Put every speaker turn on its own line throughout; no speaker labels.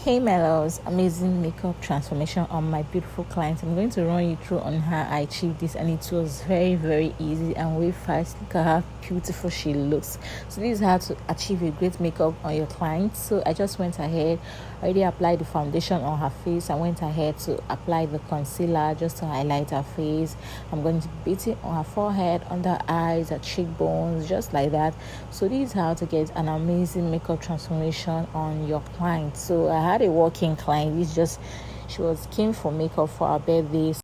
Hey my loves, amazing makeup transformation on my beautiful client. I'm going to run you through on how I achieved this, and it was very easy and way fast. Look at how beautiful she looks. So this is how to achieve a great makeup on your client. So I just went ahead, already applied the foundation on her face. I went ahead to apply the concealer just to highlight her face. I'm going to beat it on her forehead, under her eyes, her cheekbones, just like that. So this is how to get an amazing makeup transformation on your client. So I had a walk-in client. She was keen for makeup for her birthday.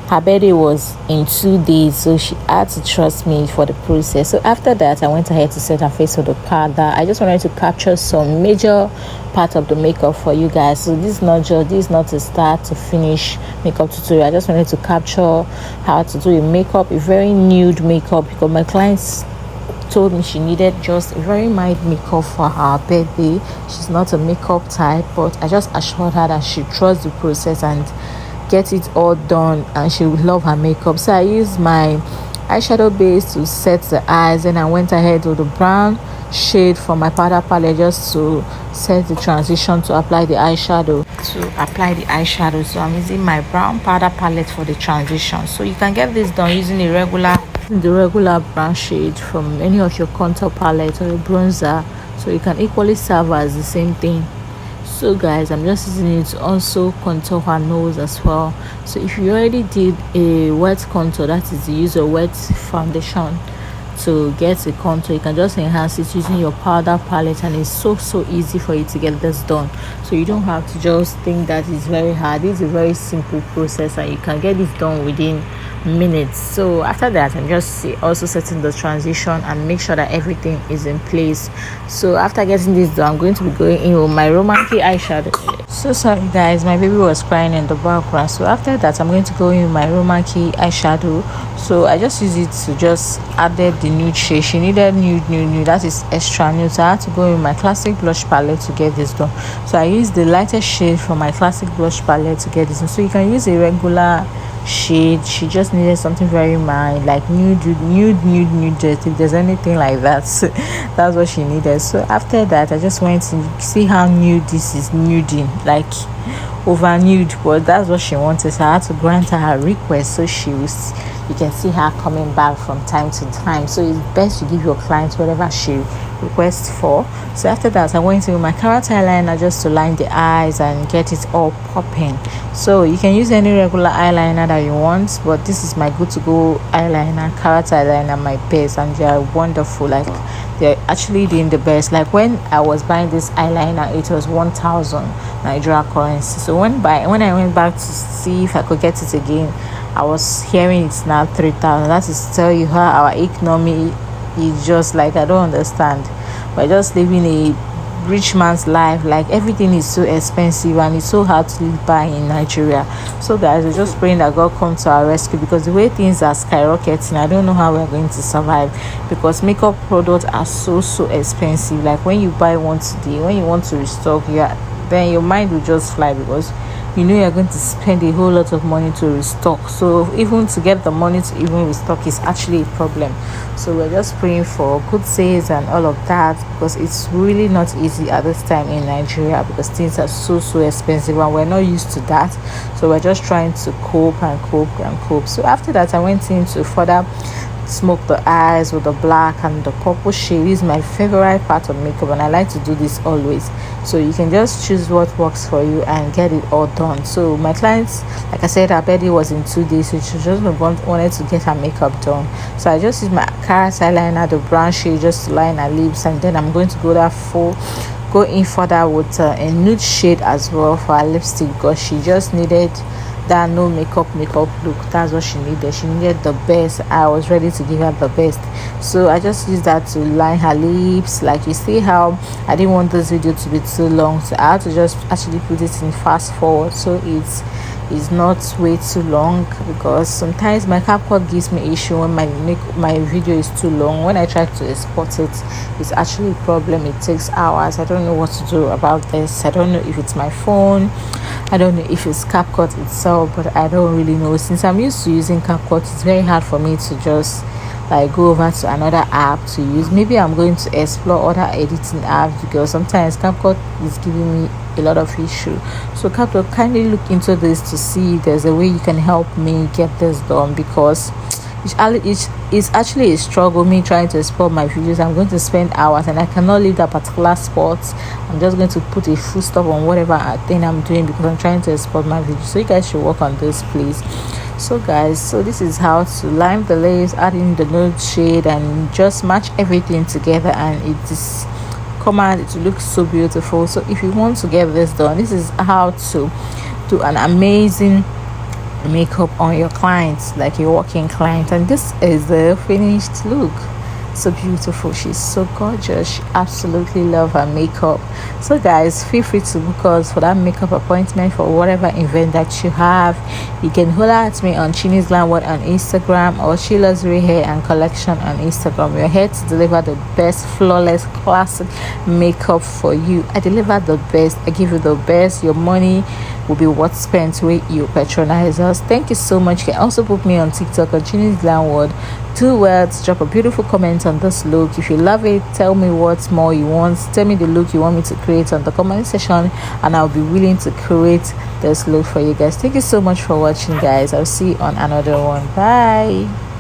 Her birthday was in 2 days, so she had to trust me for the process. So after that, I went ahead to set her face with the powder. I just wanted to capture some major part of the makeup for you guys. So this is not a start to finish makeup tutorial. I just wanted to capture how to do a makeup, a very nude makeup, because my clients told me she needed just a very mild makeup for her birthday. She's not a makeup type, but I just assured her that she trusts the process and get it all done, and she would love her makeup. So I used my eyeshadow base to set the eyes, and I went ahead with the brown shade from my powder palette just to set the transition to apply the eyeshadow. So I'm using my brown powder palette for the transition. So you can get this done using the regular brown shade from any of your contour palette or a bronzer, so you can equally serve as the same thing. So guys, I'm just using it to also contour her nose as well. So if you already did a wet contour, that is, you use a wet foundation to get a contour, you can just enhance it using your powder palette, and it's so easy for you to get this done. So you don't have to just think that it's very hard. It's a very simple process, and you can get this done within minutes. So after that, I'm just also setting the transition and make sure that everything is in place. So after getting this done, I'm going to be going in with my romantic eyeshadow. So sorry guys, my baby was crying in the background. So after that, I'm going to go in with my romantic eyeshadow. So I just use it to just added the nude shade. She needed nude, that is extra nude, so I had to go in my classic blush palette to get this done. So I used the lightest shade from my classic blush palette to get this done. So you can use a regular shade. She just needed something very mild, like nude if there's anything like that. So that's what she needed. So after that, I just went to see how nude this is, nuding, like over nude, but that's what she wanted. So I had to grant her request. So you can see her coming back from time to time. So it's best to give your clients whatever she requests for. So after that, I went in with my character eyeliner just to line the eyes and get it all popping. So you can use any regular eyeliner that you want, but this is my go-to-go eyeliner, character eyeliner, my best, and they are wonderful. Like, they're actually doing the best. Like when I was buying this eyeliner, it was 1,000 Nigeria currency. So when I went back to see if I could get it again, I was hearing it's now 3,000. That is to tell you how our economy is just like, I don't understand. We're just living a rich man's life. Like, everything is so expensive and it's so hard to live by in Nigeria. So guys, we're just praying that God comes to our rescue, because the way things are skyrocketing, I don't know how we're going to survive, because makeup products are so expensive. Like, when you buy one today, when you want to restock, then your mind will just fly, because you know you're going to spend a whole lot of money to restock. So even to get the money to even restock is actually a problem. So we're just praying for good sales and all of that, because it's really not easy at this time in Nigeria, because things are so expensive and we're not used to that. So we're just trying to cope. So after that, I went in to further smoke the eyes with the black and the purple shade. This is my favorite part of makeup, and I like to do this always. So you can just choose what works for you and get it all done. So my clients, like I said, her birthday was in 2 days, so she just wanted to get her makeup done. So I just used my character eyeliner, the brown shade, just to line her lips, and then I'm going to go in further with a nude shade as well for her lipstick, because she just needed that no makeup look. That's what she needed. She needed the best. I was ready to give her the best, so I just used that to line her lips. Like, you see how I didn't want this video to be too long, so I had to just actually put it in fast forward, so it's not way too long, because sometimes my CapCut gives me issue when my video is too long. When I try to export it, it's actually a problem. It takes hours. I don't know what to do about this. I don't know if it's my phone, I don't know if it's CapCut itself, but I don't really know. Since I'm used to using CapCut, it's very hard for me to just like go over to another app to use. Maybe I'm going to explore other editing apps, because sometimes CapCut is giving me a lot of issue. So kindly look into this to see if there's a way you can help me get this done, because it's actually a struggle, me trying to export my videos. I'm going to spend hours and I cannot leave that particular spot. I'm just going to put a full stop on whatever thing I'm doing because I'm trying to export my videos. So you guys should work on this, please. So guys, so this is how to line the layers, add in the nude shade, and just match everything together, and it is come out, it looks so beautiful. So if you want to get this done, this is how to do an amazing makeup on your clients, like your working client. And this is the finished look. So beautiful, she's so gorgeous. She absolutely love her makeup. So guys, feel free to book us for that makeup appointment for whatever event that you have. You can holler at me on Chini's Glam World on Instagram, or Sheila's Ray Hair and Collection on Instagram. We're here to deliver the best, flawless, classic makeup for you. I deliver the best, I give you the best. Your money will be worth spent when you patronize us. Thank you so much. You can also book me on TikTok on Chini's Glam World. 2 words, drop a beautiful comment on this look. If you love it, tell me what more you want. Tell me the look you want me to create on the comment section, and I'll be willing to create this look for you guys. Thank you so much for watching, guys. I'll see you on another one. Bye.